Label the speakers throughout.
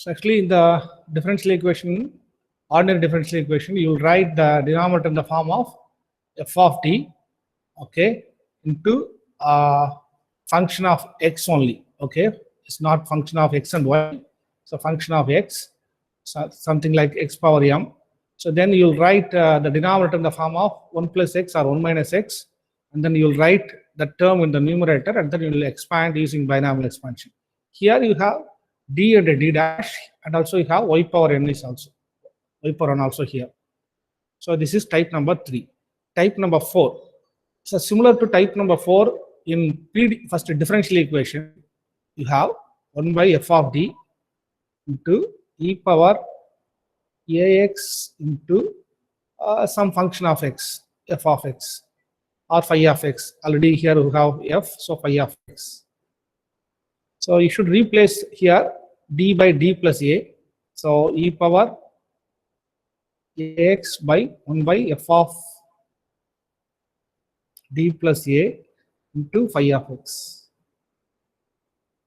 Speaker 1: So actually in the differential equation, ordinary differential equation, you will write the denominator in the form of f of t, okay, into function of x only, okay. It's not function of x and y, so function of x, so something like x power m. So then you'll write the denominator in the form of 1 plus x or 1 minus x, and then you'll write the term in the numerator, and then you'll expand using binomial expansion. Here you have d and a d dash, and also you have y power n is also y power n also here. So this is type number 3. Type number 4. So similar to type number 4, in first differential equation, you have 1 by f of d into e power ax into some function of x, f of x, or phi of x. Already here we have f, so phi of x. So you should replace here d by d plus a. So e power ax by 1 by f of d plus a into phi of x.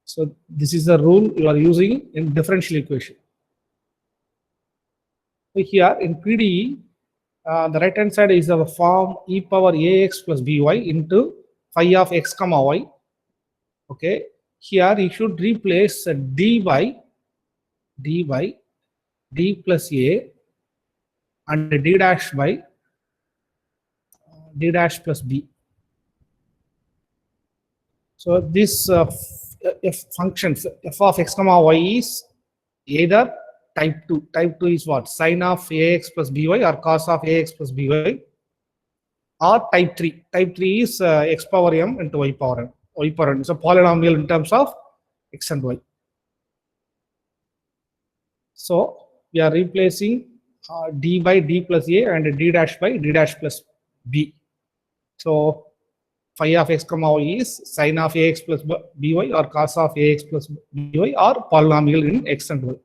Speaker 1: So this is the rule you are using in differential equation. So here in PDE, the right hand side is the form e power ax plus by into phi of x comma y. Okay, here you should replace d by d plus a and d dash by d dash plus b. So this f functions f of x comma y is either type 2. Type 2 is what? Sine of ax plus by or cos of ax plus by, or type 3. Type 3 is x power m into y power n. Y power n is a polynomial in terms of x and y. So we are replacing d by d plus a and d dash by d dash plus b. So phi of x comma y is sine of ax plus by or cos of ax plus by or polynomial in x and y.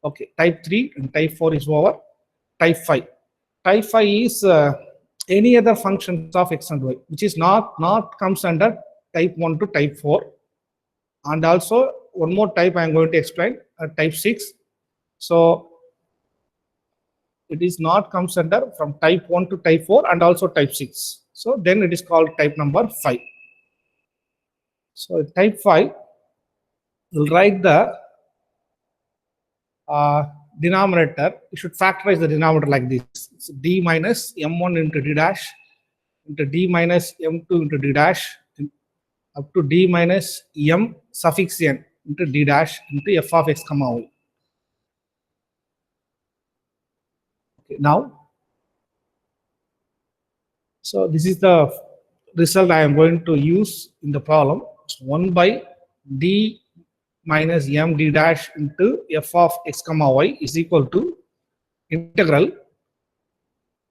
Speaker 1: Okay, type 3 and type 4 is over. Type 5. Type 5 is any other functions of x and y, which is not comes under type 1 to type 4. And also one more type I am going to explain, type 6. So it is not comes under from type 1 to type 4 and also type 6. So then it is called type number 5. So type 5, we'll write the denominator. You should factorize the denominator like this. So d minus m1 into d dash into d minus m2 into d dash up to d minus m suffix n into d dash into f of x comma y. Okay, now, so this is the result I am going to use in the problem. So 1 by d minus m d dash into f of x comma y is equal to integral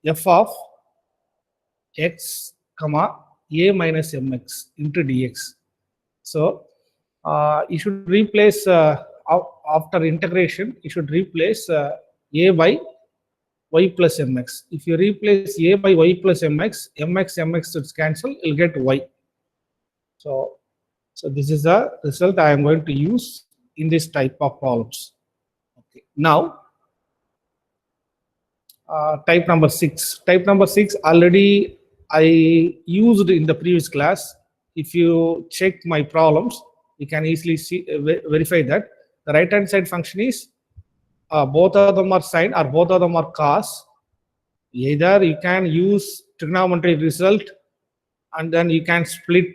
Speaker 1: f of x comma a minus mx into dx. So you should replace after integration, you should replace a by y plus mx. If you replace a by y plus mx, mx should cancel, you'll get y. So this is the result I am going to use in this type of problems. Okay. Now, type number 6. Type number 6 already I used in the previous class. If you check my problems, you can easily see verify that the right hand side function is both of them are sine or both of them are cos. Either you can use trigonometry result and then you can split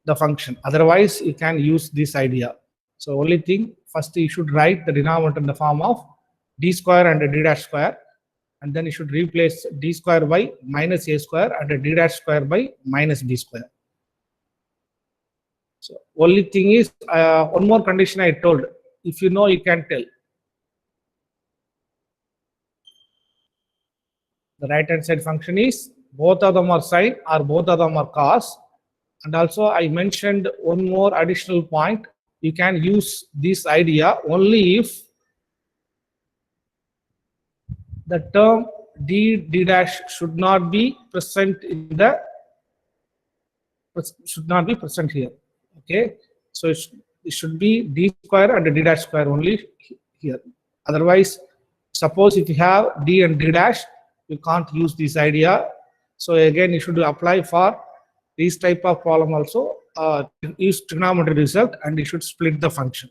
Speaker 1: the function. Otherwise, you can use this idea. So only thing, first you should write the denominator in the form of d square and a d dash square, and then you should replace d square by minus a square and a d dash square by minus b square. So only thing is one more condition I told. If you know, you can tell. The right hand side function is both of them are sine or both of them are cos. And also I mentioned one more additional point. You can use this idea only if the term d dash should not be present in the here. Okay, so it should be d square and d dash square only here. Otherwise, suppose if you have d and d dash, you can't use this idea. So again, you should apply for this type of problem also. Use trigonometry result and you should split the function.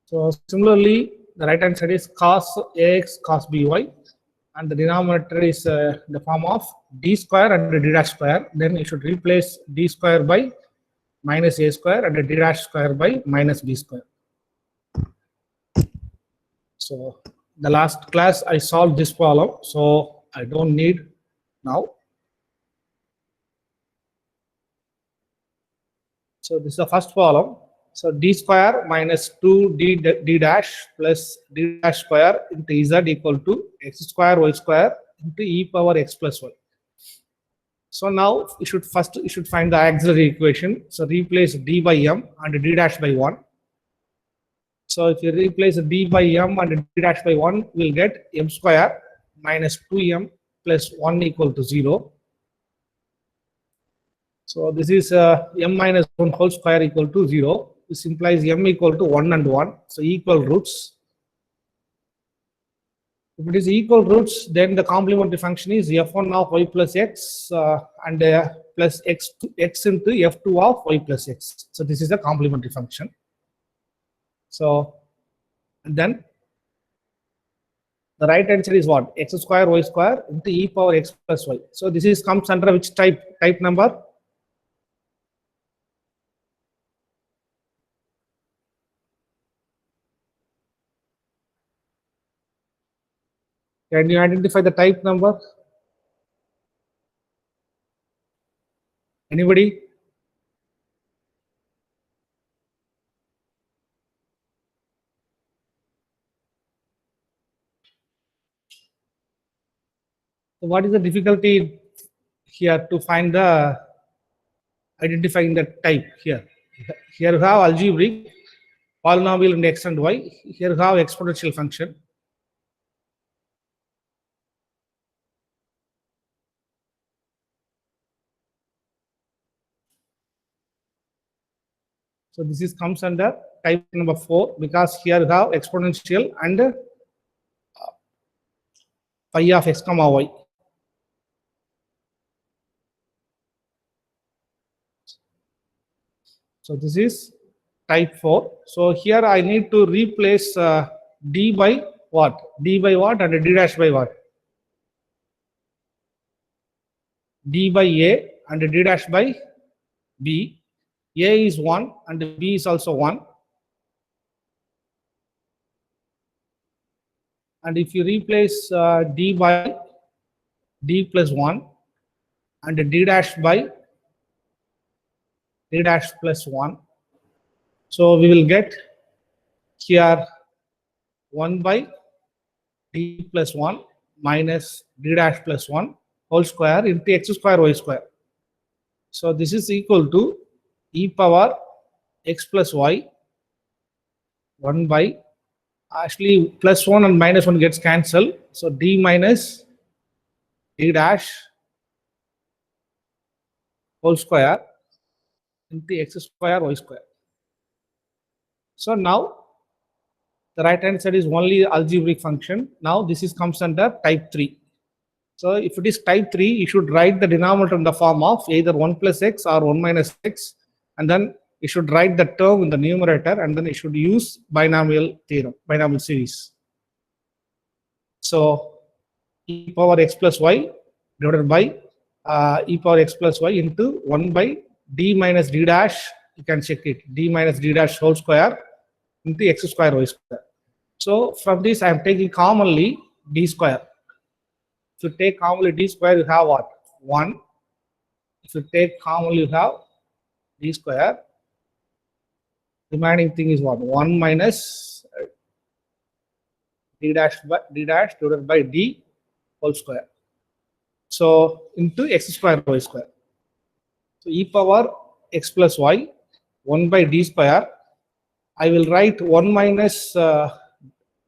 Speaker 1: So similarly, the right hand side is cos ax cos by, and the denominator is the form of d square and d dash square. Then you should replace d square by minus a square and d dash square by minus b square. So the last class I solved this problem, so I don't need now. So this is the first problem. So d square minus 2d dash plus d dash square into z equal to x square y square into e power x plus y. So now you should find the auxiliary equation. So replace d by m and d dash by 1. So if you replace d by m and d dash by 1, we'll get m square minus 2m plus 1 equal to 0. So this is m minus 1 whole square equal to 0. This implies m equal to 1 and 1. So equal roots. If it is equal roots, then the complementary function is f1 of y plus x and plus x into f2 of y plus x. So this is a complementary function. So and then the right hand side is what? X square y square into e power x plus y. So this is comes under which type number? Can you identify the type number? Anybody? So what is the difficulty here to find the identifying the type here? Here you have algebraic, polynomial in x and y. Here you have exponential function. So this is comes under type number 4 because here you have exponential and phi of x comma y. So this is type 4. So here I need to replace d by what? D by what and d dash by what? D by a and d dash by b. A is 1 and b is also 1. And if you replace d by d plus 1 and d dash by d dash plus 1, so we will get here 1 by d plus 1 minus d dash plus 1 whole square into x square y square. So this is equal to e power x plus y 1 by, actually plus 1 and minus 1 gets cancelled. So d minus d dash whole square into x square y square. So now the right hand side is only algebraic function. Now this is comes under type 3. So if it is type 3, you should write the denominator in the form of either 1 plus x or 1 minus x, and then you should write the term in the numerator, and then you should use binomial theorem, binomial series. So e power x plus y divided by e power x plus y into 1 by d minus d dash, you can check it, d minus d dash whole square into x square y square. So from this I am taking commonly d square. If you take commonly d square, you have what? 1. If you take commonly, you have d square. Remaining thing is what? 1 minus d dash divided by d whole square. So into x square y square. So e power x plus y 1 by d square. I will write 1 minus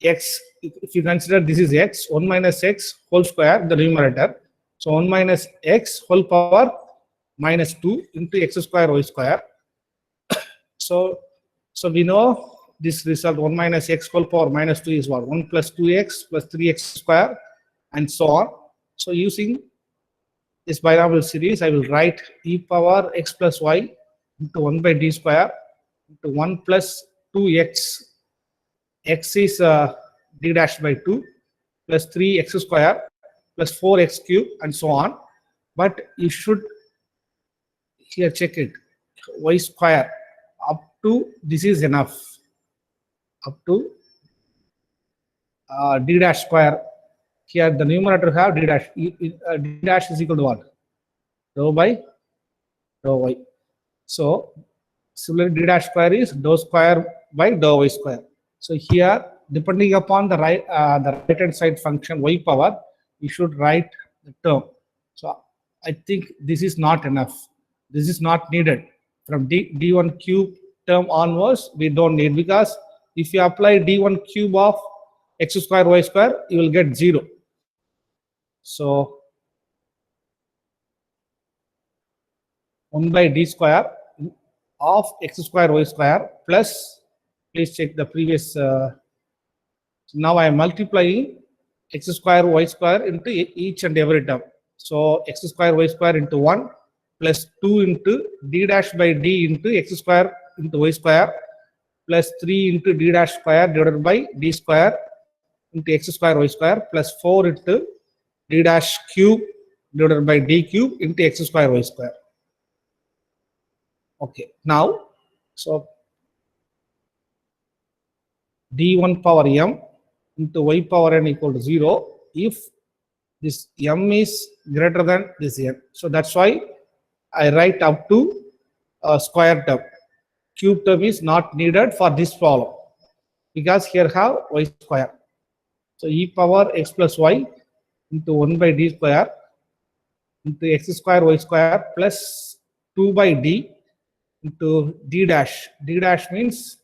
Speaker 1: x. If you consider this is x, 1 minus x whole square, the numerator. So 1 minus x whole power minus 2 into x square y square. So we know this result 1 minus x whole power minus 2 is what? 1 plus 2x plus 3x square and so on. So using this binomial series, I will write e power x plus y into 1 by d square into 1 plus 2x. X is d dash by 2 plus 3x square plus 4x cube and so on. But you should here check it. Y square up to this is enough. Up to d dash square. Here the numerator have d dash. D dash is equal to what? Dou by dou y. So similarly, d dash square is dou square by dou y square. So here, depending upon the right hand side function y power, you should write the term. So I think this is not enough. This is not needed. From d1 cube term onwards, we don't need, because if you apply d1 cube of x square y square, you will get 0. So 1 by d square of x square y square plus, please check the previous. Now I am multiplying x square y square into each and every term. So x square y square into 1 plus 2 into d dash by d into x square into y square plus 3 into d dash square divided by d square into x square y square plus 4 into d dash cube divided by d cube into x square y square. Okay, now so d1 power m into y power n equal to 0 if this m is greater than this n. So that's why I write up to square term. Cube term is not needed for this problem because here have y square. So e power x plus y into 1 by d square into x square y square plus 2 by d into d dash. D dash means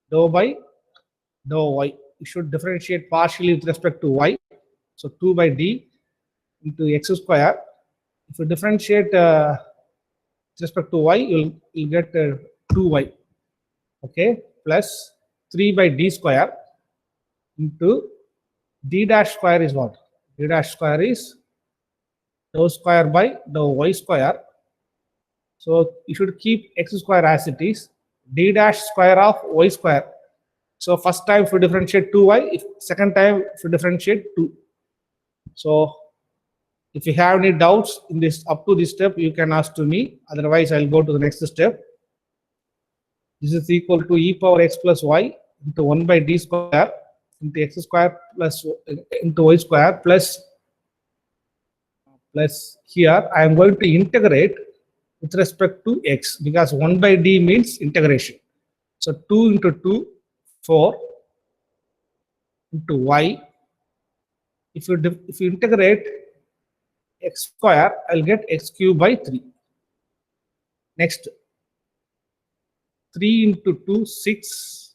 Speaker 1: dou by dou y. You should differentiate partially with respect to y. So 2 by d into x square. If you differentiate with respect to y, you'll get 2y. Okay, plus 3 by d square into d dash square is what? D dash square is dou square by dou y square. So you should keep x square as it is. D dash square of y square. So first time if you differentiate 2y, second time if you differentiate 2. So if you have any doubts in this up to this step, you can ask to me. Otherwise, I'll go to the next step. This is equal to e power x plus y into 1 by d square into x square plus into y square plus here I am going to integrate with respect to x because 1 by d means integration. So 2 into 2, 4 into y. If you integrate x square, I'll get x cube by 3. Next, 3 into 2, 6.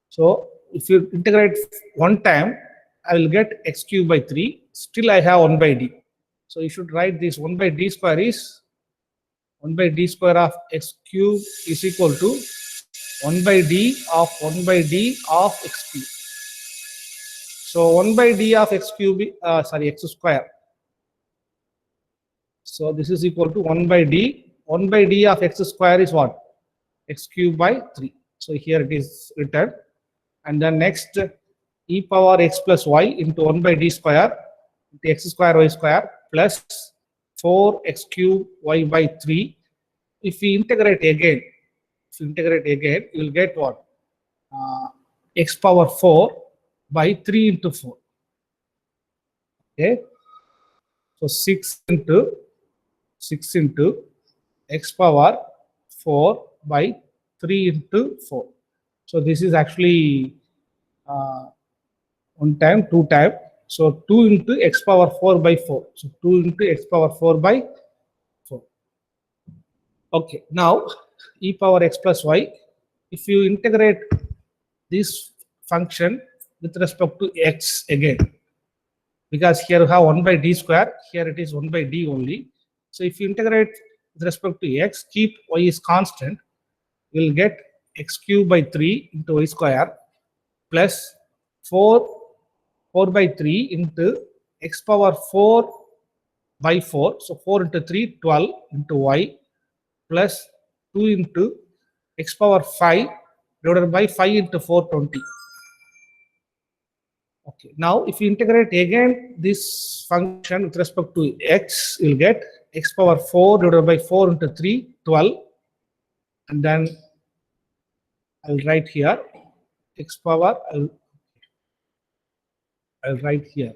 Speaker 1: So if you integrate one time, I will get x cube by 3. Still I have 1 by d. So you should write this 1 by d square is 1 by d square of x cube is equal to 1 by d of 1 by d of x cube. So 1 by d of x cube, x square. So this is equal to 1 by d. 1 by d of x square is what? X cube by 3. So here it is written. And then next, e power x plus y into 1 by d square into x square y square plus 4x cube y by 3. If we integrate again, you will get what? X power 4 by 3 into 4. Okay. So 6 into x power 4 by 3 into 4. So this is actually 1 time, 2 time. So 2 into x power 4 by 4. So 2 into x power 4 by 4. Okay. Now e power x plus y. If you integrate this function with respect to x again, because here you have 1 by d square, here it is 1 by d only. So if you integrate with respect to x, keep y is constant, you will get x cube by 3 into y square plus 4 by 3 into x power 4 by 4. So 4 into 3, 12 into y plus 2 into x power 5 divided by 5 into 4, 20. Okay, now if you integrate again this function with respect to x, you'll get x power 4 divided by 4 into 3, 12. And then I'll write here x power, I'll write here.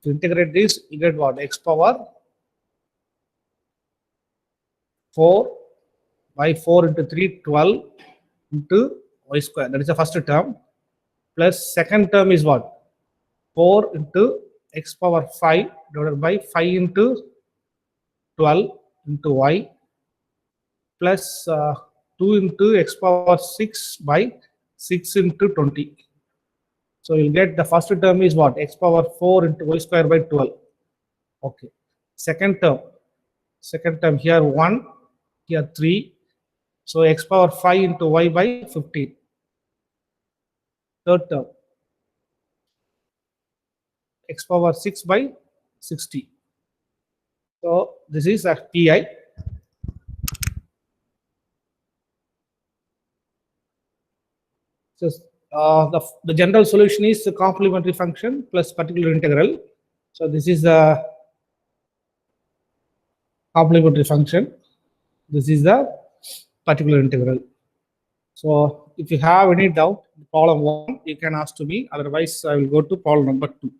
Speaker 1: To integrate this, you get what? X power 4 by 4 into 3, 12 into y square. That is the first term. Plus second term is what? 4 into x power 5 divided by 5 into 12 into y plus 2 into x power 6 by 6 into 20. So you'll get the first term is what? X power 4 into y square by 12. Okay. Second term here 1, here 3. So x power 5 into y by 15. Third term, x power 6 by 60. So this is a pi. So the general solution is the complementary function plus particular integral. So this is the complementary function. This is the particular integral. So if you have any doubt, problem 1, you can ask to me. Otherwise, I will go to problem number 2.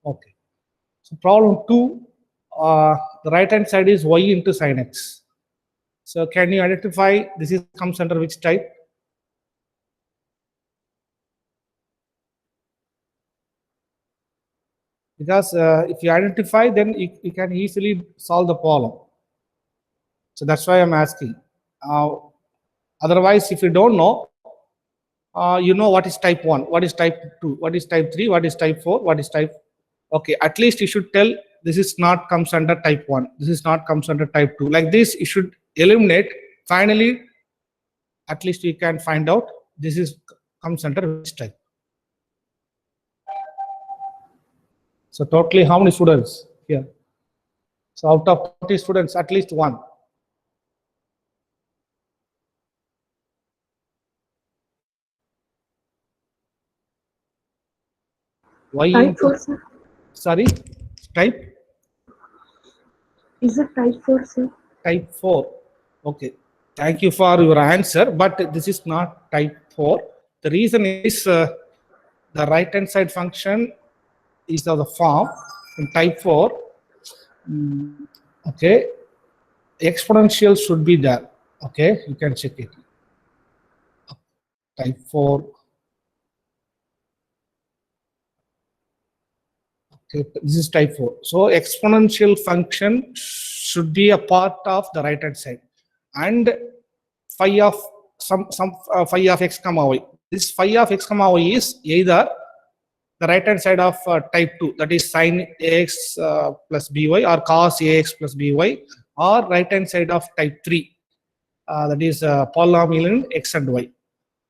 Speaker 1: Okay. So problem 2, the right hand side is y into sin x. So can you identify this is comes under which type? Because if you identify, then you can easily solve the problem. So that's why I'm asking. Otherwise, if you don't know, you know what is type 1, what is type 2, what is type 3, what is type 4, what is type. Okay, at least you should tell this is not comes under type 1, this is not comes under type 2. Like this, you should eliminate. Finally, at least you can find out this is comes under which type. So totally how many students here? So out of 30 students, at least 1. Why?
Speaker 2: Type 4, sir.
Speaker 1: Sorry, type?
Speaker 2: Is it type 4, sir?
Speaker 1: Type 4. Okay. Thank you for your answer, but this is not type 4. The reason is the right hand side function is of the form in type 4. Okay. Exponential should be there. Okay. You can check it. Type 4. Okay. This is type 4. So exponential function should be a part of the right hand side. And phi of some phi of x comma y. This phi of x comma y is either the right hand side of type 2, that is sin ax plus by, or cos ax plus by, or right hand side of type 3, that is polynomial in x and y.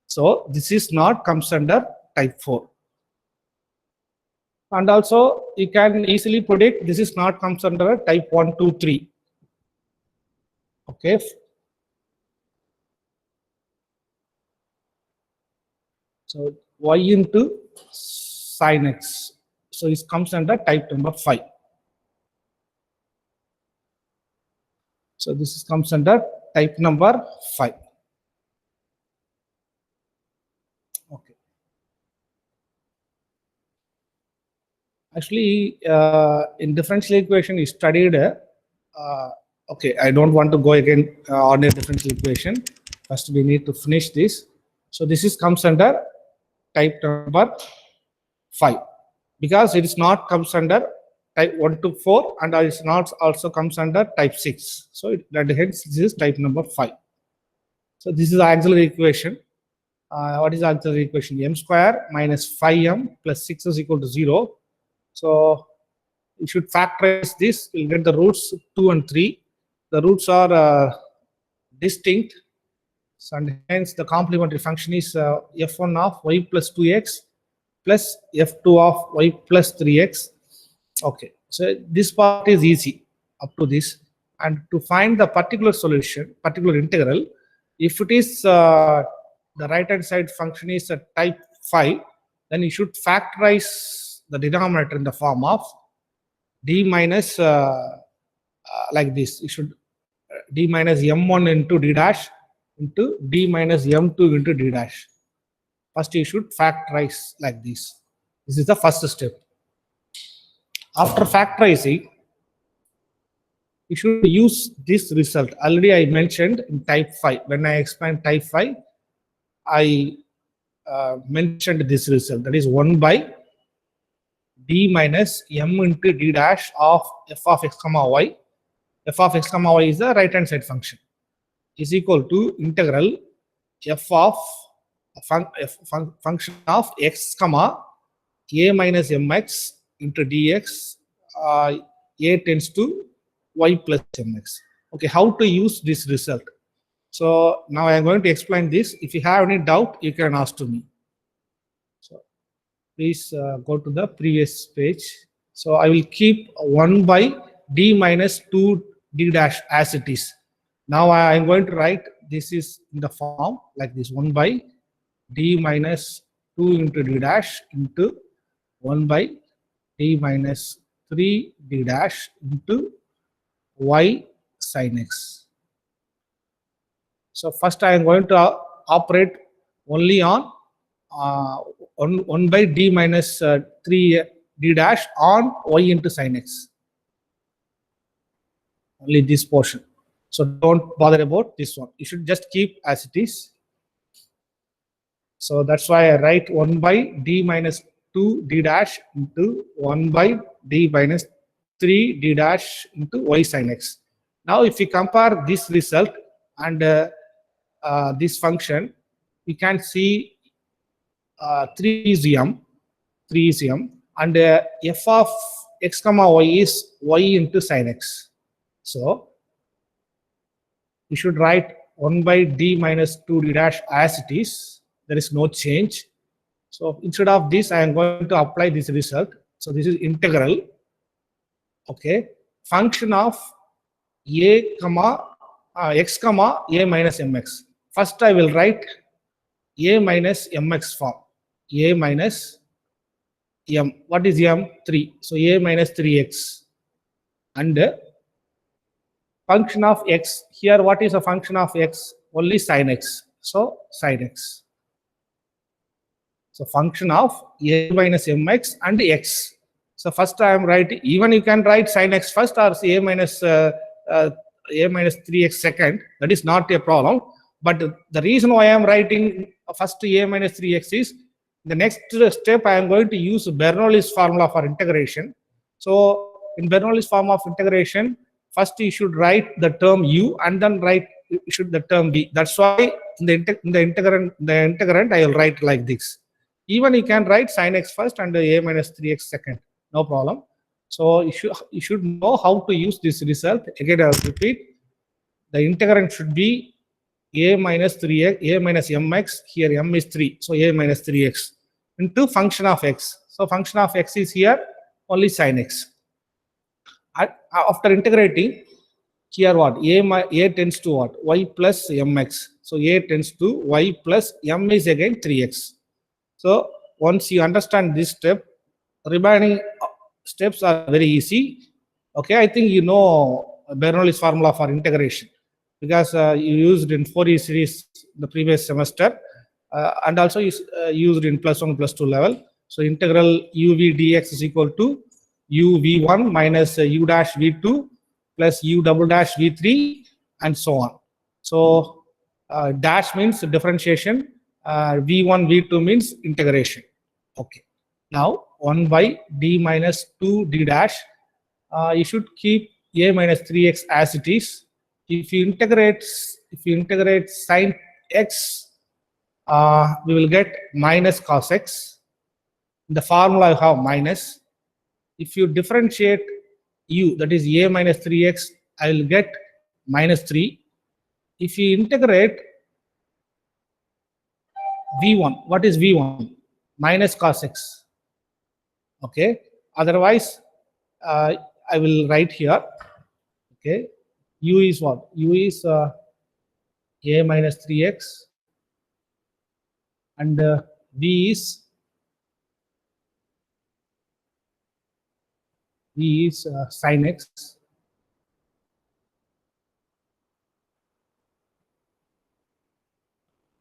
Speaker 1: So this is not comes under type 4. And also you can easily predict this is not comes under type 1, 2, 3. Okay. So y into sin x. So it comes under type number 5. So this is comes under type number 5. Okay. Actually, in differential equation, we studied Okay, I don't want to go again ordinary differential equation. First, we need to finish this. So this is comes under type number 5 because it is not comes under type 1 to 4 and it is not also comes under type 6. So that hence this is type number 5. So this is the auxiliary equation. What is the auxiliary equation? M square minus 5m plus 6 is equal to 0. So you should factorize this. You'll get the roots 2 and 3. The roots are distinct. So and hence the complementary function is f1 of y plus 2x plus f2 of y plus 3x. Okay, so this part is easy up to this. And to find the particular solution, particular integral, if it is the right hand side function is a type 5, then you should factorize the denominator in the form of d minus like this. You should d minus m1 into d dash into d minus m2 into d dash. First, you should factorize like this. This is the first step. After factorizing, you should use this result. Already I mentioned in type 5. When I explained type 5, I mentioned this result. That is 1 by d minus m into d dash of f of x comma y. F of x comma y is the right hand side function. Is equal to integral f of function of x comma a minus mx into dx. A tends to y plus mx. Okay, how to use this result? So now I am going to explain this. If you have any doubt, you can ask to me. So please go to the previous page. So I will keep 1 by d minus 2 d dash as it is. Now I am going to write this is in the form like this: 1 by d minus 2 into d dash into 1 by d minus 3 d dash into y sin x. So first I am going to operate only on 1 by d minus 3 d dash on y into sin x. Only this portion. So don't bother about this one. You should just keep as it is. So that's why I write 1 by d minus 2 d dash into 1 by d minus 3 d dash into y sin x. Now if we compare this result and this function, we can see 3 is m, and f of x comma y is y into sin x. So you should write 1 by d minus 2 d dash as it is. There is no change. So instead of this, I am going to apply this result. So this is integral. Okay, function of a comma x comma a minus mx. First, I will write a minus mx form. A minus m. What is m? 3. So a minus 3x. And function of x. Here, what is a function of x? Only sin x. So sin x. So function of a minus mx and x. So first I am writing, even you can write sin x first or a minus 3x second. That is not a problem. But the reason why I am writing first a minus 3x is the next step I am going to use Bernoulli's formula for integration. So in Bernoulli's form of integration, first you should write the term u and then write the term b. That's why in the integrand I will write like this. Even you can write sin x first and a minus 3x second. No problem. So you should know how to use this result. Again, I will repeat. The integrand should be a minus 3x, a minus mx. Here m is 3, so a minus 3x into function of x. So function of x is here only sin x. After integrating, here what? A tends to what? Y plus mx. So a tends to y plus m is again 3x. So once you understand this step, remaining steps are very easy. Okay, I think you know Bernoulli's formula for integration because you used in Fourier series the previous semester and also used in +1 +2 level. So integral uv dx is equal to u v1 minus u dash v2 plus u double dash v3 and so on. So dash means differentiation, v1 v2 means integration. Okay, now 1 by d minus 2 d dash, you should keep a minus 3x as it is. If you integrate sine x, we will get minus cos x. In the formula you have minus. If you differentiate u, that is a minus 3x, I will get minus 3. If you integrate v1, what is v1? Minus cos x. Okay, otherwise I will write here. Okay, u is what? U is a minus 3x, and v is sin x.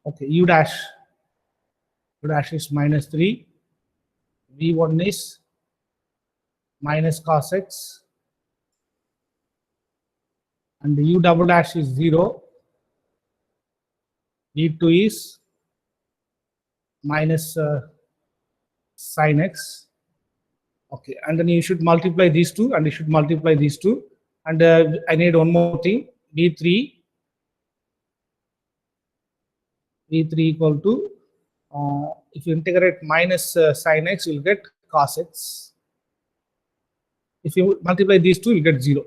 Speaker 1: Okay, u dash is minus 3. v1 is minus cos x, and u double dash is 0. v2 is minus sin x. Okay, and then you should multiply these two, and you should multiply these two, and I need one more thing. v3 equal to, if you integrate minus sin x, you will get cos x. If you multiply these two, you get 0.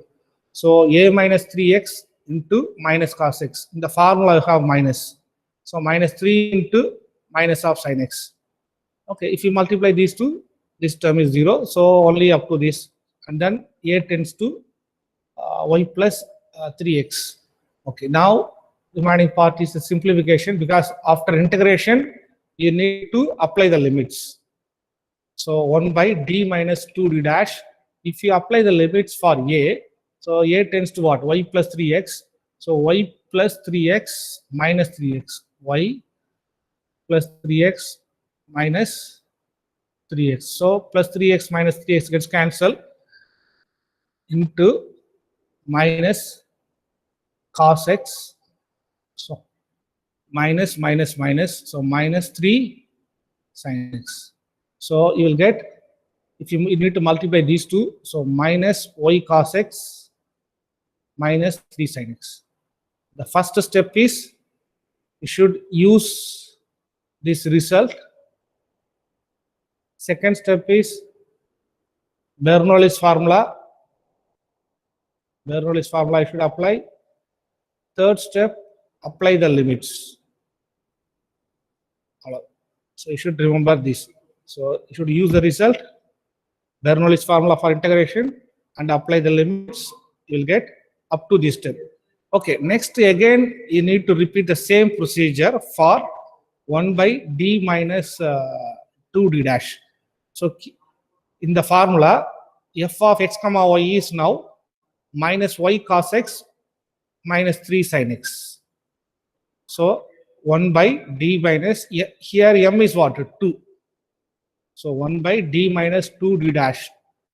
Speaker 1: So a minus 3x into minus cos x. In the formula you have minus. So minus 3 into minus of sin x. Okay, if you multiply these two, this term is 0. So only up to this. And then a tends to y plus 3x. Okay, now remaining part is the simplification, because after integration, you need to apply the limits. So 1 by d minus 2 d dash. If you apply the limits for a, so a tends to what? Y plus 3x. So y plus 3x minus 3x. Y plus 3x minus 3x. So plus 3x minus 3x gets cancelled into minus cos x. So minus minus minus. So minus 3 sin x. So you will get, if you need to multiply these two, so minus y cos x minus 3 sin x. The first step is you should use this result. Second step is Bernoulli's formula. Bernoulli's formula you should apply. Third step, apply the limits. So you should remember this. So you should use the result, Bernoulli's formula for integration, and apply the limits. You will get up to this step. Okay, next again you need to repeat the same procedure for 1 by d minus 2 d dash. So in the formula, f of x comma y is now minus y cos x minus 3 sin x. So 1 by d minus, here m is what? 2. So 1 by d minus 2 d dash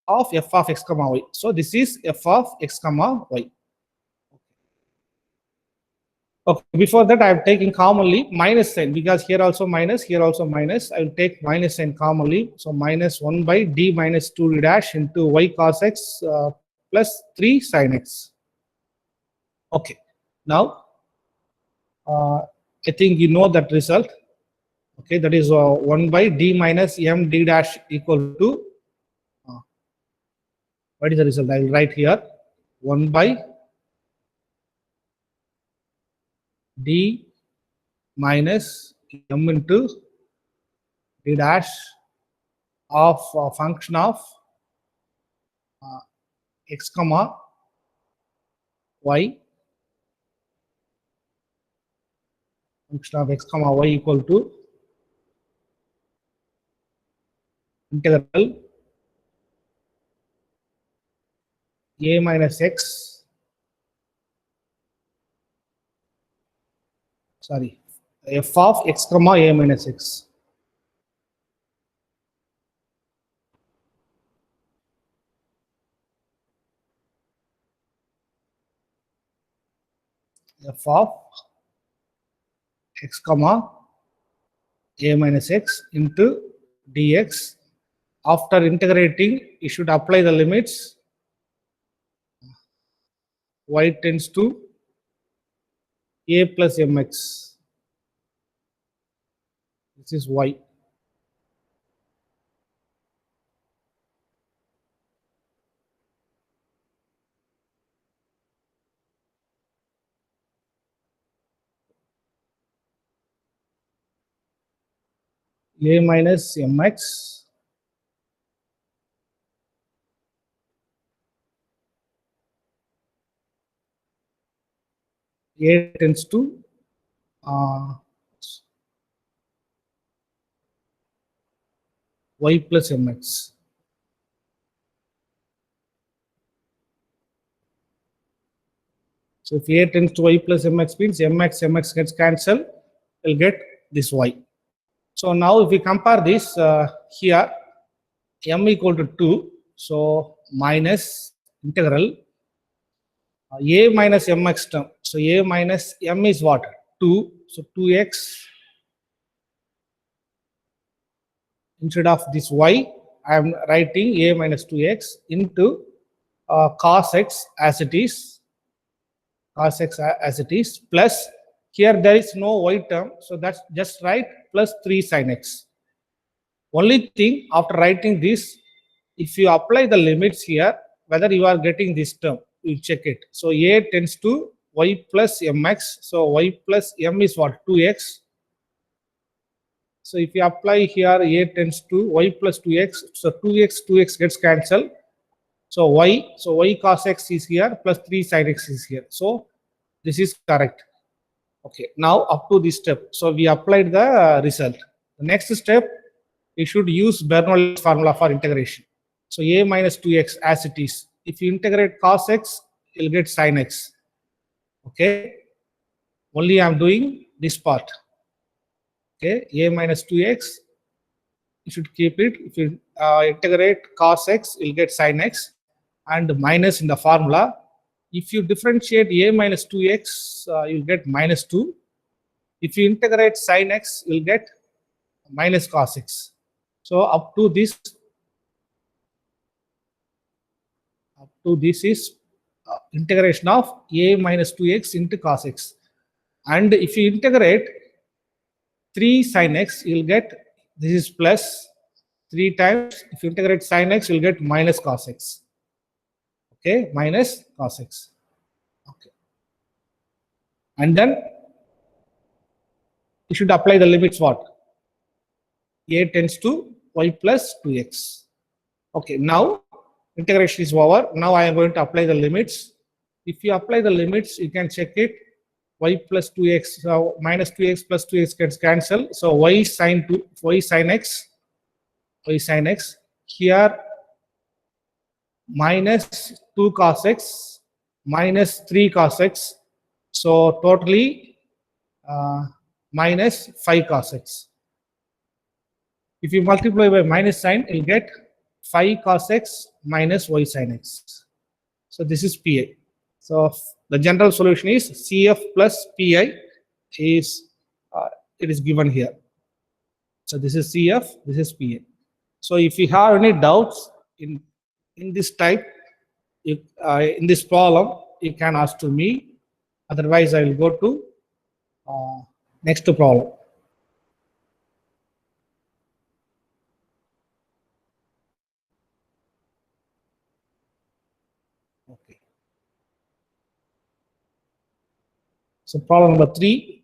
Speaker 1: of f of x comma y. So this is f of x comma y. Okay, before that I am taking commonly minus sign, because here also minus, here also minus. I will take minus sign commonly. So minus 1 by d minus 2 d dash into y cos x plus 3 sin x. Okay, now I think you know that result. Okay, that is 1 by d minus m d dash equal to, what is the result? I will write here 1 by d minus m into d dash of function of x comma y, function of x comma y equal to integral a minus x, sorry, f of x comma a minus x. f of x comma a minus x into dx. After integrating, you should apply the limits. Y tends to a plus mx. This is y. A minus mx a tends to y plus mx. So if a tends to y plus mx means mx gets cancelled, we'll get this y. So now if we compare this here, m equal to 2, so minus integral a minus mx term. So a minus m is what? 2. So 2x. Instead of this y, I am writing a minus 2x into cos x as it is. Cos x as it is, plus here there is no y term, so that's just write plus 3 sin x. Only thing, after writing this, if you apply the limits here, whether you are getting this term, you check it. So a tends to y plus mx, so y plus m is what? 2x. So if you apply here a tends to y plus 2x, so 2x gets cancelled. So y cos x is here plus 3 sin x is here. So this is correct. Okay, now up to this step. So we applied the result. The next step, you should use Bernoulli's formula for integration. So a minus 2x as it is. If you integrate cos x, you'll get sin x. Okay, only I'm doing this part. Okay, a minus 2x, you should keep it. If you integrate cos x, you'll get sin x, and minus in the formula. If you differentiate a minus 2x, you'll get minus 2. If you integrate sin x, you'll get minus cos x. So up to this is integration of a minus 2x into cos x. And if you integrate 3 sin x, you'll get, this is plus 3 times. If you integrate sin x, you'll get minus cos x. Okay, minus cos x. Okay. And then you should apply the limits what? A tends to y plus 2x. Okay, now integration is over. Now I am going to apply the limits. If you apply the limits, you can check it. Y plus 2x, so minus 2x plus 2x gets cancelled. So y sin x, here minus 2 cos x minus 3 cos x. So totally minus 5 cos x. If you multiply by minus sign, you'll get 5 cos x minus y sin x. So this is PI. So the general solution is CF plus PI is it is given here. So this is CF, this is PI. So if you have any doubts in this type, in this problem, you can ask to me. Otherwise, I will go to next problem. Okay. So problem number 3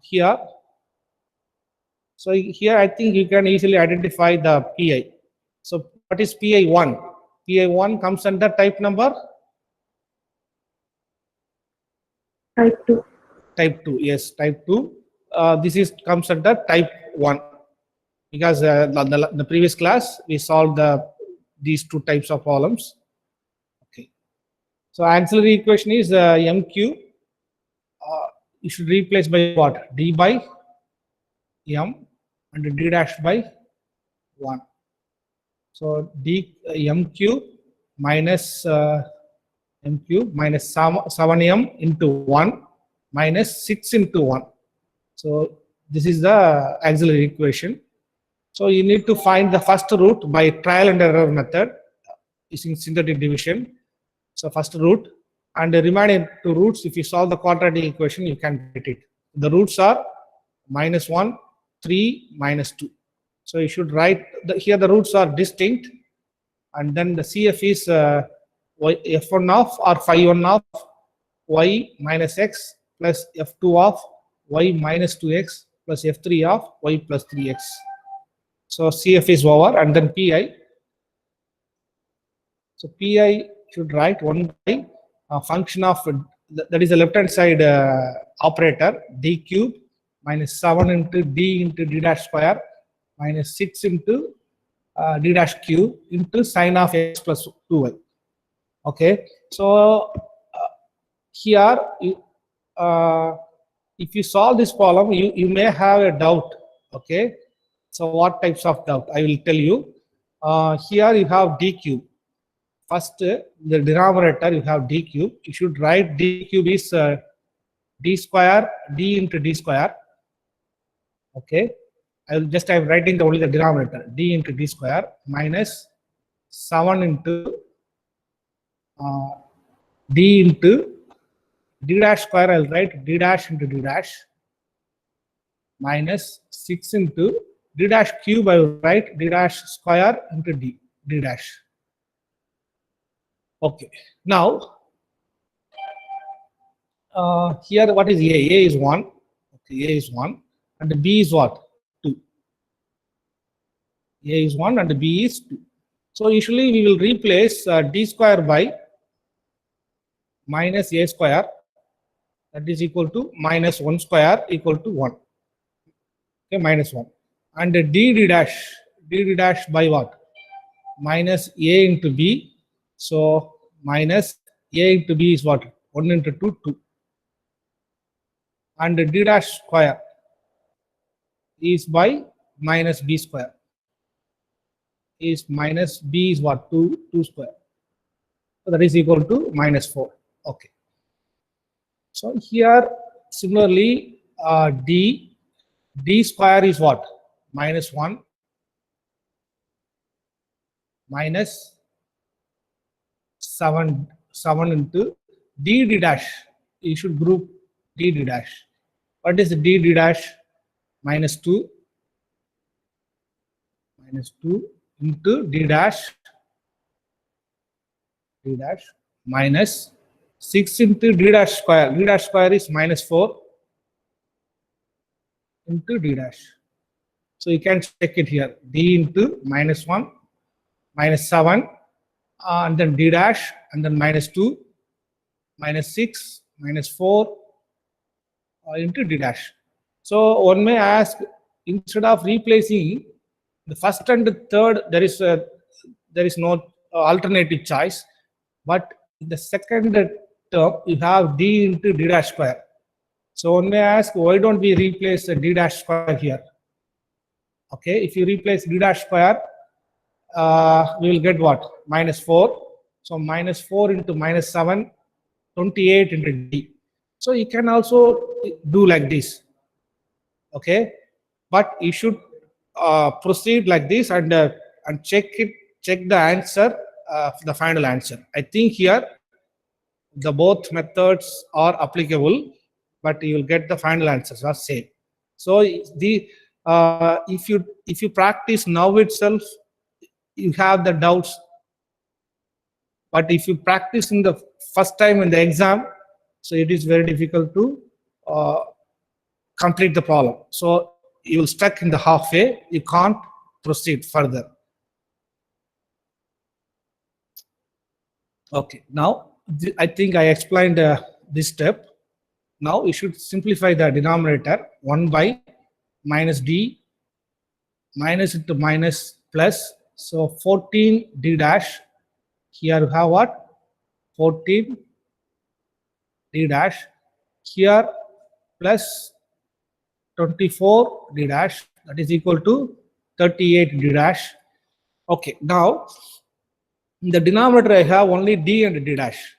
Speaker 1: here. So here I think you can easily identify the PI. So what is PI1? PI1 comes under type number?
Speaker 2: Type 2.
Speaker 1: Type 2, yes, type 2. This is comes under type 1 because the previous class we solved these 2 types of problems. Okay. So ancillary equation is MQ. You should replace by what? D by M and D dash by 1. So MQ minus m cube minus 7m into 1 minus 6 into 1. So this is the auxiliary equation. So you need to find the first root by trial and error method using synthetic division. So first root, and the remaining two roots, if you solve the quadratic equation, you can get it. The roots are minus 1, 3, minus 2. So you should write, here the roots are distinct, and then the CF is f1 of or phi1 of y minus x plus f2 of y minus 2x plus f3 of y plus 3x. So CF is over, and then Pi. So Pi should write 1 by a function of, that is the left hand side operator, d cube minus 7 into d dash square minus 6 into d dash cube into sine of x plus 2y. Okay, so here if you solve this problem, you may have a doubt. Okay, so what types of doubt I will tell you. Here you have d cube. First, the denominator you have d cube. You should write d cube is d square, d into d square. Okay, I'm writing only the denominator, d into d square minus 7 into d into d dash square. I'll write d dash into d dash minus 6 into d dash cube. I will write d dash square into d dash. Okay, now here what is A? A is 1. Okay, A is 1, and B is what? 2. A is 1 and B is 2. So usually we will replace d square by minus a square, that is equal to minus 1 square equal to 1. Okay, minus 1. And d dash by what? Minus a into b. So minus a into b is what? 1 into 2, 2. And d dash square is by minus b square. Is minus b is what? 2 square. So that is equal to minus 4. Okay. So here similarly d square is what? Minus 1 minus 7 into d dash. You should group d dash. What is d dash? Minus 2 into d dash minus 6 into d dash square. D dash square is minus 4 into d dash. So you can check it here. D into minus 1 minus 7 and then d dash and then minus 2 minus 6 minus 4 into d dash. So one may ask, instead of replacing the first and the third, there is no alternative choice, but in the second term you have d into d dash square. So one may ask, why don't we replace the d dash square here? Okay, if you replace d dash square, we will get what? Minus 4. So minus 4 into minus 7, 28 into d. So you can also do like this. Okay, but you should proceed like this and check the answer, the final answer. I think here the both methods are applicable, but you will get the final answers are same. So the if you practice now itself, you have the doubts, but if you practice in the first time in the exam, so it is very difficult to complete the problem. So you will stuck in the halfway, you can't proceed further. Okay, now I think I explained this step. Now you should simplify the denominator. 1 by minus d minus into minus plus. So 14 d dash. Here you have what? 14 d dash. Here plus 24 d dash, that is equal to 38 d dash. Okay, now in the denominator I have only d and d dash.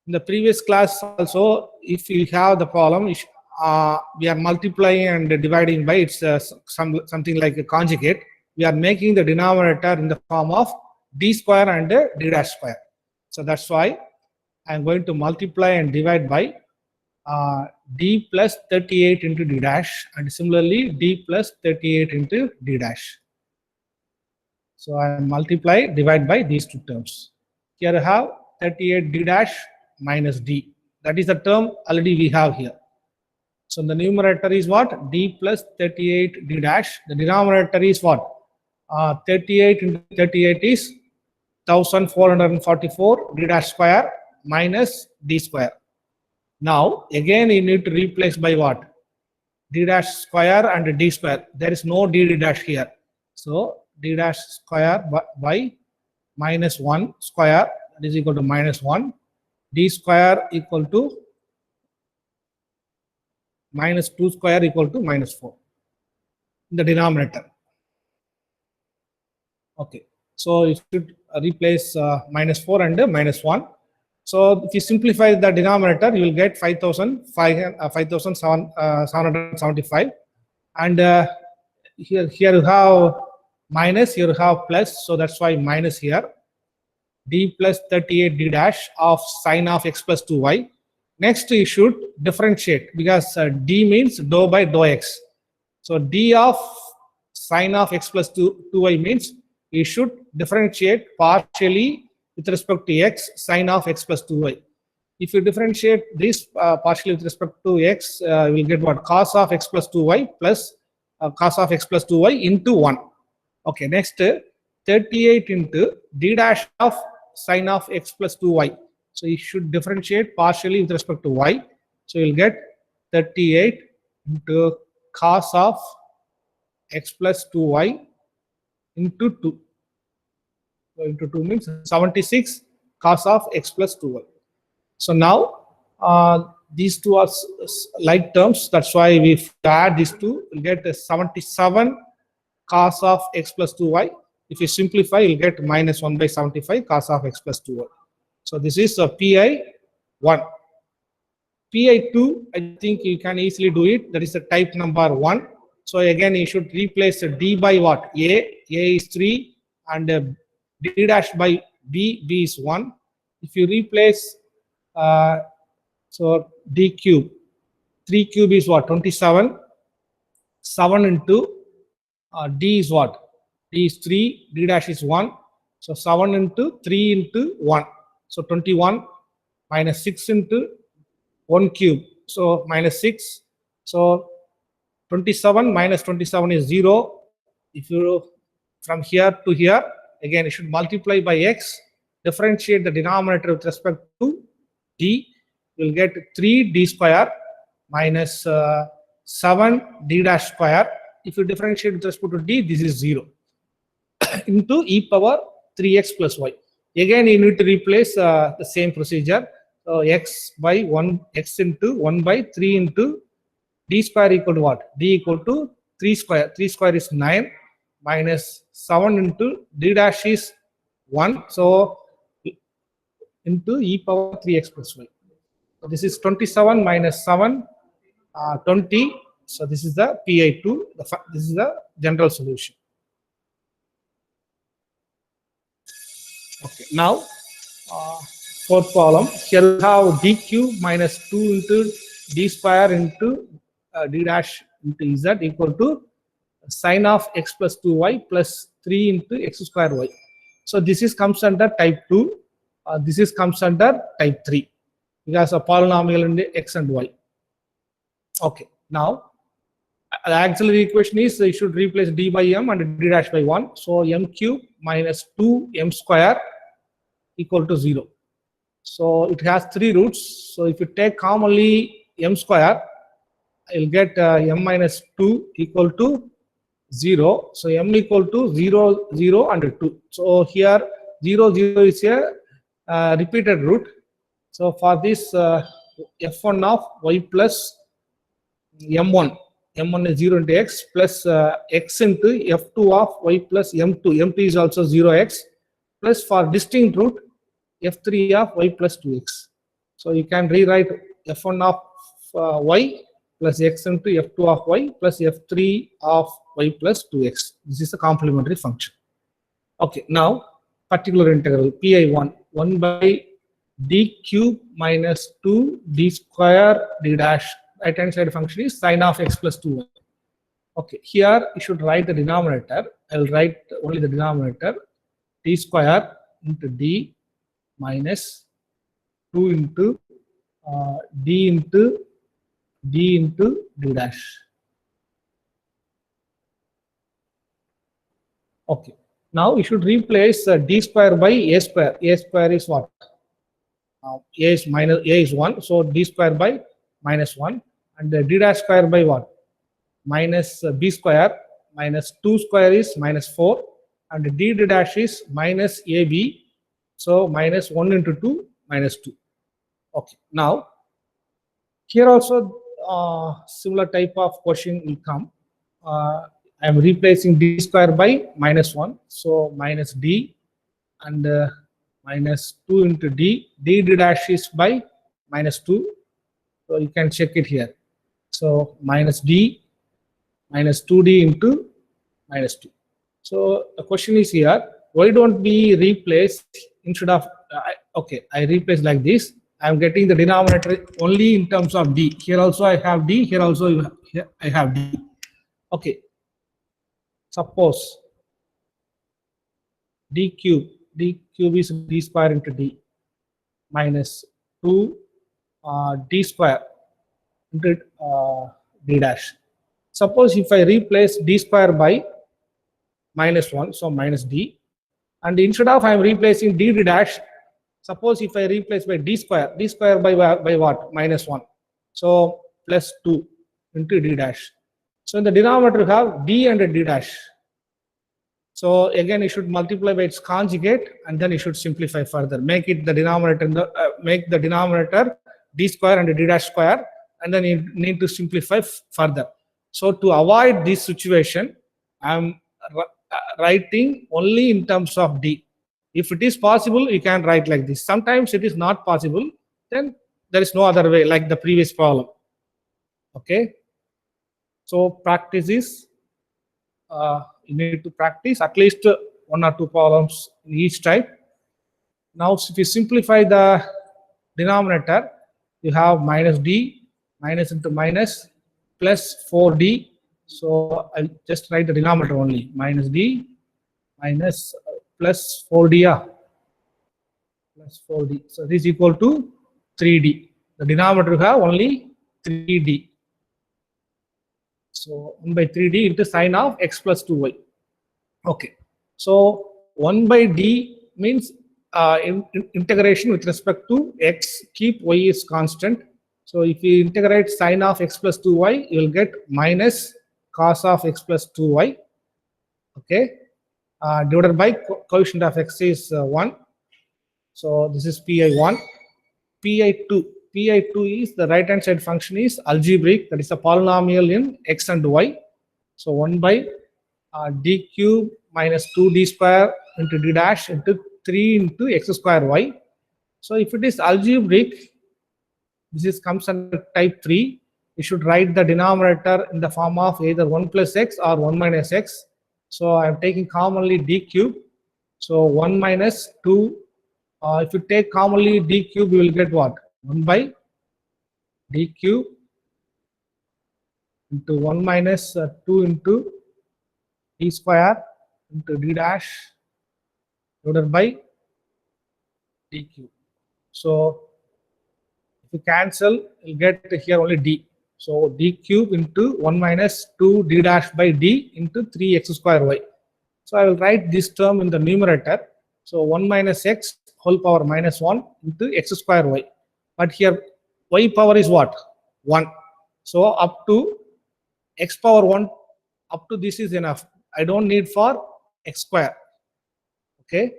Speaker 1: In the previous class also, if you have the problem, we are multiplying and dividing by it's something like a conjugate. We are making the denominator in the form of d square and d dash square. So that's why I'm going to multiply and divide by d plus 38 into d dash, and similarly d plus 38 into d dash. So I multiply, divide by these two terms. Here I have 38 d dash minus d. That is the term already we have here. So the numerator is what? D plus 38 d dash. The denominator is what? 38 into 38 is 1444 d dash square minus d square. Now again you need to replace by what? D dash square and d square. There is no d dash here. So d dash square by minus 1 square, that is equal to minus 1. D square equal to minus 2 square equal to minus 4 in the denominator. Okay, so you should replace minus 4 and minus 1. So if you simplify the denominator, you will get 5,775. And here you have minus, here you have plus, so that's why minus here. D plus 38 d dash of sine of x plus 2y. Next you should differentiate, because d means dou by dou x. So d of sine of x plus 2y means you should differentiate partially with respect to x sine of x plus 2y. If you differentiate this partially with respect to x, you will get what? Cos of x plus 2y plus cos of x plus 2y into 1. Okay, next 38 into d dash of sine of x plus 2y. So you should differentiate partially with respect to y. So you'll get 38 into cos of x plus 2y into 2. So into 2 means 76 cos of x plus 2y. So now these two are like terms. That's why we add these two, we'll get 77 cos of x plus 2y. If you simplify, you'll get minus 1 by 75 cos of x plus 2y. So this is a PI1. PI2, I think you can easily do it. That is the type number 1. So again, you should replace d by what? A is 3, and d dash by b is 1. If you replace, so d cube, 3 cube is what? 27. 7 into d is what? D is 3, d dash is 1. So 7 into 3 into 1. So 21 minus 6 into 1 cube. So minus 6. So 27 minus 27 is 0. If you from here to here, again you should multiply by x, differentiate the denominator with respect to d. You will get 3d square minus 7 d dash square. If you differentiate with respect to d, this is 0. Into e power 3x plus y. Again, you need to replace the same procedure. So x by 1, x into 1 by 3 into d square equal to what? D equal to 3 square. 3 square is 9 minus 7 into d dash is 1. So into e power 3x plus y. So this is 27 minus 7, 20. So this is the PI2. This is the general solution. Okay, now fourth problem. Here we have d cube minus 2 into d square into d dash into z equal to sine of x plus 2y plus 3 into x square y. So this is comes under type 2. This is comes under type 3 because a polynomial in the x and y. Okay, now the auxiliary equation is you should replace d by m and d dash by 1. So m cube minus 2m square equal to 0. So it has 3 roots. So if you take commonly m square, you'll get m minus 2 equal to 0. So m equal to 0, 0 and 2. So here 0, 0 is a repeated root. So for this f1 of y plus m1. M1 is 0 into x plus x into f2 of y plus m2. M2 is also 0x plus for distinct root f3 of y plus 2x. So you can rewrite f1 of y plus x into f2 of y plus f3 of y plus 2x. This is a complementary function. Okay, now particular integral pi1 1 by d cube minus 2 d square d dash. Right hand side function is sine of x plus 2y. Okay, here you should write the denominator. I will write only the denominator, d square into d minus 2 into d into d dash. Okay, now you should replace d square by a square. A square is what? A is minus, a is 1, so d square by minus 1, and the d dash square by what? Minus b square, minus 2 square is minus 4, and d dash is minus ab, so minus 1 into 2 minus 2. Okay, now here also similar type of question will come. I am replacing d square by minus 1, so minus d, and minus 2 into d dash is by minus 2, so you can check it here. So minus d minus 2d into minus 2. So the question is here, why don't we replace instead of, okay, I replace like this. I am getting the denominator only in terms of d. Here also I have d, here also I have d. Okay, suppose d cube is d square into d minus 2 d square into d dash. Suppose if I replace d square by minus 1, so minus d, and instead of I am replacing d dash, suppose if I replace by d square by what? Minus 1, so plus 2 into d dash. So in the denominator you have d and d dash. So again you should multiply by its conjugate, and then you should simplify further. Make it the denominator make the denominator d square and d dash square, and then you need to simplify further. So to avoid this situation, I am writing only in terms of d. If it is possible, you can write like this. Sometimes it is not possible, then there is no other way, like the previous problem. Okay. So practice is, you need to practice at least 1 or 2 problems in each type. Now if you simplify the denominator, you have minus d, minus into minus, plus 4d. So I'll just write the denominator only, minus d minus plus 4d, plus 4d. So this is equal to 3d. The denominator you have only 3d. So 1 by 3d into sine of x plus 2y. Okay. So 1 by d means integration with respect to x, keep y is constant. So if you integrate sine of x plus 2y, you will get minus cos of x plus 2y. Okay. Divided by coefficient of x is 1. So this is pi1. pi2. pi2 is the right hand side function is algebraic, that is a polynomial in x and y. So 1 by d cube minus 2d square into d dash into 3 into x square y. So if it is algebraic, this comes under type 3. You should write the denominator in the form of either 1 plus x or 1 minus x. So I am taking commonly d cube. So 1 minus 2. If you take commonly d cube, you will get what? 1 by d cube into 1 minus 2 into d square into d dash divided by d cube. So if you cancel, you get here only d. So d cube into 1 minus 2 d dash by d into 3x square y. So I will write this term in the numerator. So 1 minus x whole power minus 1 into x square y. But here y power is what? 1. So up to x power 1, up to this is enough. I don't need for x square. Okay.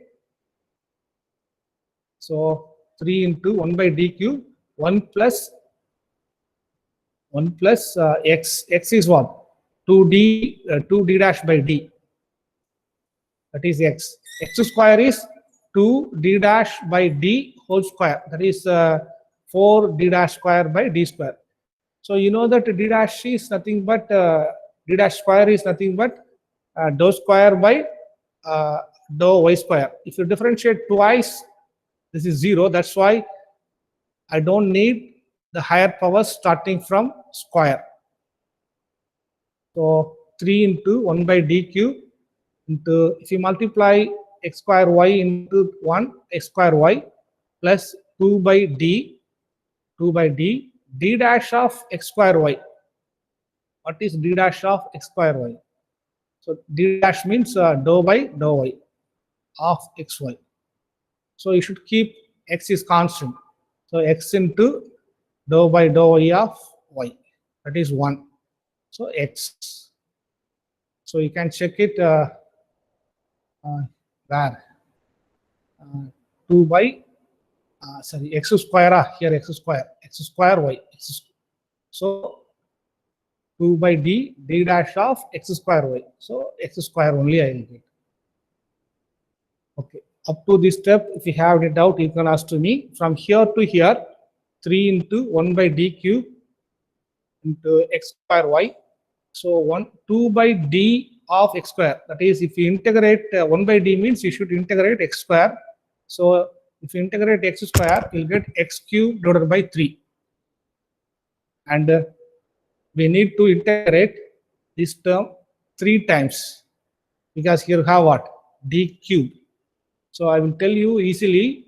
Speaker 1: So 3 into 1 by d cube, 1 plus x. X is what? 2d dash by d. That is x. X square is 2d dash by d whole square. That is 4 d dash square by d square. So you know that d dash is nothing but d dash square is nothing but dou square by dou y square. If you differentiate twice, this is 0. That's why I don't need the higher power starting from square. So 3 into 1 by d cube into, if you multiply x square y into 1 x square y plus 2 by d d dash of x square y. What is d dash of x square y? So d dash means dou by dou y of xy. So you should keep x is constant. So x into dou by dou y of y, that is 1. So x. So you can check it where 2 by sorry, x square here, x square y. So 2 by d dash of x square y. So x square only I will get. Okay. Up to this step, if you have any doubt, you can ask to me. From here to here, 3 into 1 by d cube into x square y. So 2 by d of x square. That is, if you integrate 1 by d means you should integrate x square. So if you integrate x square, you'll get x cube divided by 3. And we need to integrate this term 3 times, because here have what? D cube. So I will tell you easily,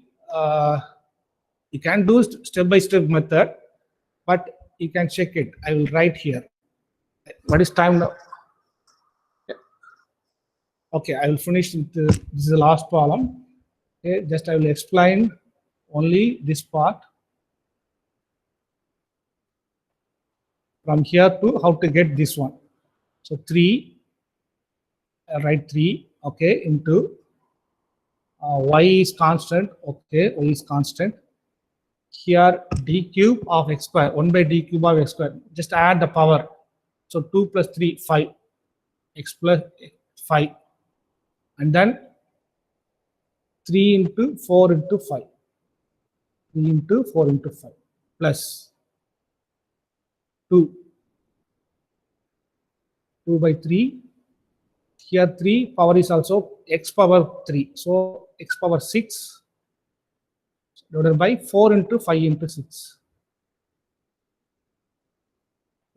Speaker 1: you can do step-by-step method, but you can check it. I will write here. What is time now? Okay, I will finish with this is the last problem. Okay, just I will explain only this part. From here to how to get this one. So 3, write 3, okay, into y is constant, okay, y is constant. Here d cube of x square, 1 by d cube of x square. Just add the power. So 2 plus 3, 5, x plus 5. And then 3 into 4 into 5. 3 into 4 into 5 plus 2 by 3. Here 3 power is also x power 3. So x power 6 divided by 4 into 5 into 6.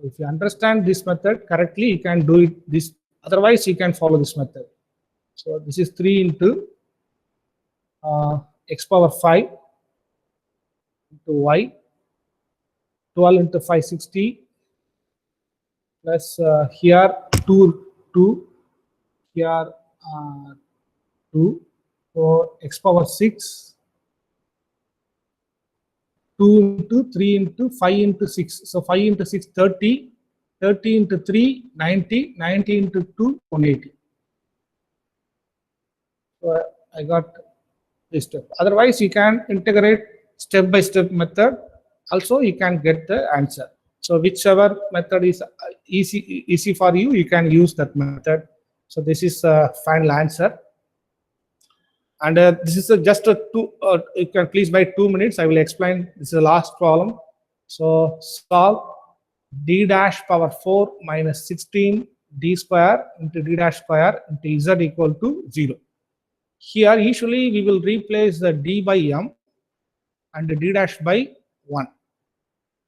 Speaker 1: If you understand this method correctly, you can do it this. Otherwise, you can follow this method. So this is 3 into x power 5 into y. 12 into 5, 60. Plus here 2, here 2. So x power 6. 2 into 3 into 5 into 6. So 5 into 6, 30. 30 into 3, 90. 90 into 2, 180. So I got this step. Otherwise, you can integrate step-by-step method. Also, you can get the answer. So whichever method is easy for you, you can use that method. So this is the final answer. And this is just a you can please by 2 minutes. I will explain. This is the last problem. So solve d dash power 4 minus 16 d square into d dash square into z equal to 0. Here, usually we will replace the d by m and d dash by 1.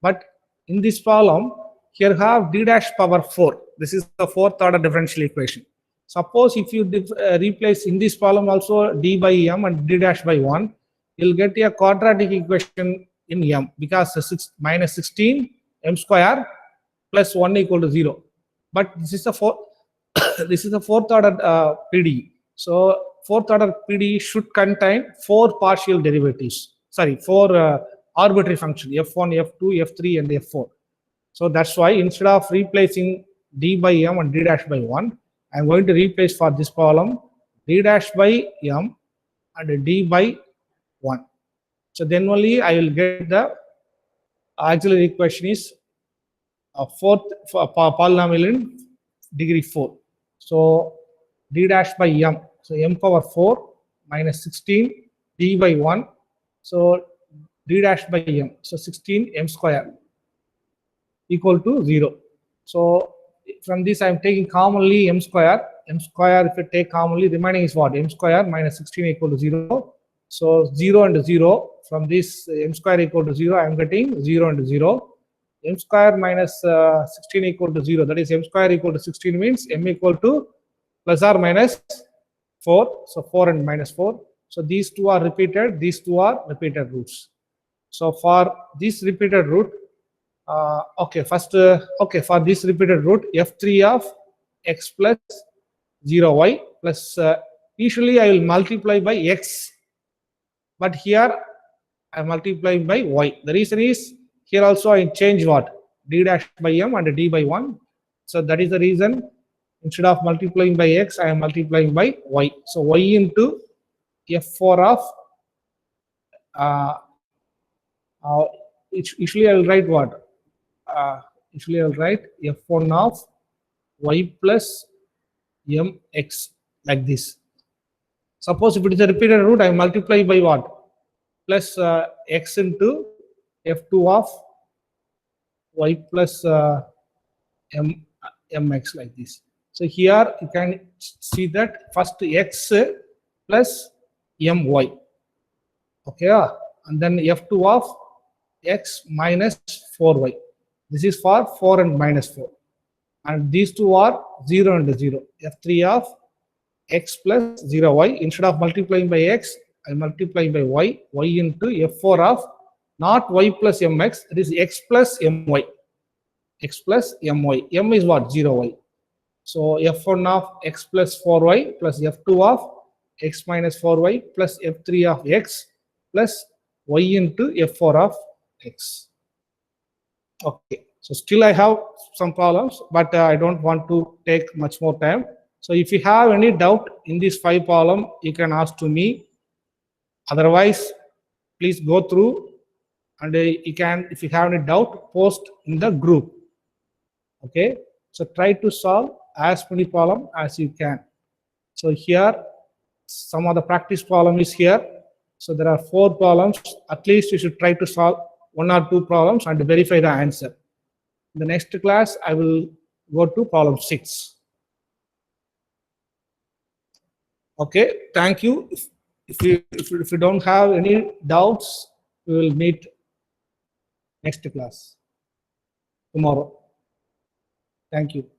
Speaker 1: But in this problem, here have d dash power 4. This is the fourth order differential equation. Suppose if you replace in this problem also d by m and d dash by 1, you'll get a quadratic equation in m, because minus 16 m square plus 1 equal to 0. But this is the fourth order PDE. So fourth order PDE should contain 4 partial derivatives. Sorry, 4 arbitrary functions, f1, f2, f3, and f4. So that's why instead of replacing d by m and d dash by 1, I'm going to replace for this problem d dash by m and d by 1. So then only I will get the auxiliary equation is a fourth polynomial in degree 4. So d dash by m. So m power 4 minus 16 d by 1. So d dash by m. So 16 m square equal to 0. So from this I am taking commonly m square. M square, if you take commonly, remaining is what? M square minus 16 equal to 0. So 0 and 0. From this m square equal to 0, I am getting 0 and 0. M square minus 16 equal to 0. That is m square equal to 16 means m equal to plus or minus 4. So 4 and minus 4. So these two are repeated. These two are repeated roots. So for this repeated root, okay, for this repeated root, f3 of x plus 0y plus, usually I will multiply by x, but here I am multiplying by y. The reason is, here also I change what? D dash by m and d by 1. So that is the reason, instead of multiplying by x, I am multiplying by y. So y into f4 of, usually I will write what? Usually I will write f1 of y plus mx, like this. Suppose if it is a repeated root, I multiply by what? Plus x into f2 of y plus mx, like this. So here you can see that first x plus my. Okay, and then f2 of x minus 4y. This is for 4 and minus 4. And these two are 0 and 0. f3 of x plus 0y. Instead of multiplying by x, I multiply by y. Y into f4 of not y plus mx, it is x plus my. X plus my. M is what? 0y. So f1 of x plus 4y plus f2 of x minus 4y plus f3 of x plus y into f4 of x. Okay, so still I have some problems, but I don't want to take much more time. So if you have any doubt in this 5 problem, you can ask to me. Otherwise, please go through, and you can, if you have any doubt, post in the group. Okay, so try to solve as many problems as you can. So here, some of the practice problem is here. So there are 4 problems. At least you should try to solve 1 or 2 problems and verify the answer. In the next class, I will go to problem 6. Okay, thank you. If you don't have any doubts, we will meet next class tomorrow. Thank you.